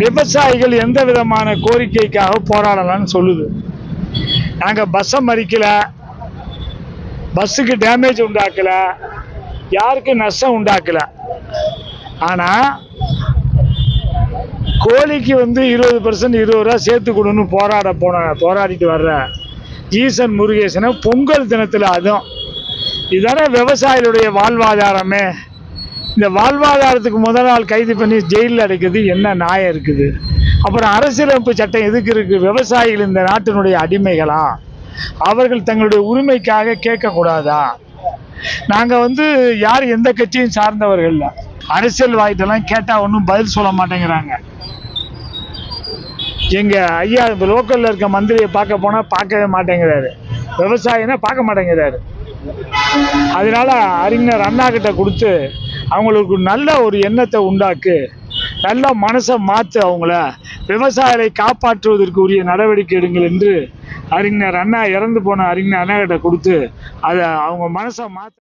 விவசாயிகள் எந்த விதமான கோரிக்கைக்காக போராடலாம்னு சொல்லுது. நாங்க பஸ்ஸை மறிக்கல, பஸ்ஸுக்கு டேமேஜ் உண்டாக்கல, யாருக்கு நஷ்டம் உண்டாக்கல. ஆனா கோழிக்கு 20% 20 ரூபா சேர்த்து கொடுன்னு போராடிட்டு வர்ற ஈசன் முருகேசனை பொங்கல் தினத்துல அதுவும் இதுதானே விவசாயிகளுடைய வாழ்வாதாரமே. இந்த வாழ்வாதாரத்துக்கு முதல் நாள் கைது பண்ணி ஜெயிலில் அடைக்கிறது என்ன நியாயம் இருக்குது? அப்புறம் அரசியலமைப்பு சட்டம் எதுக்கு இருக்கு? விவசாயிகள் இந்த நாட்டினுடைய அடிமைகளா? அவர்கள் தங்களுடைய உரிமைக்காக கேட்கக்கூடாதா? நாங்கள் யார் எந்த கட்சியும் சார்ந்தவர்கள் இல்லை. அரசியல்வாதிட்டெல்லாம் கேட்டால் ஒன்றும் பதில் சொல்ல மாட்டேங்கிறாங்க. எங்கள் ஐயா லோக்கலில் இருக்க மந்திரியை பார்க்க போனால் பார்க்கவே மாட்டேங்கிறாரு, விவசாயினா பார்க்க மாட்டேங்கிறாரு. அதனால அறிஞர் அண்ணா கிட்ட கொடுத்து அவங்களுக்கு நல்ல ஒரு எண்ணத்தை உண்டாக்கு, நல்ல மனசை மாற்று, அவங்கள விவசாயிகளை காப்பாற்றுவதற்கு உரிய நடவடிக்கை எடுங்கள் என்று அறிஞர் அண்ணா இறந்து போன அறிஞர் அண்ணா கிட்ட கொடுத்து அதை அவங்க மனசை மாற்ற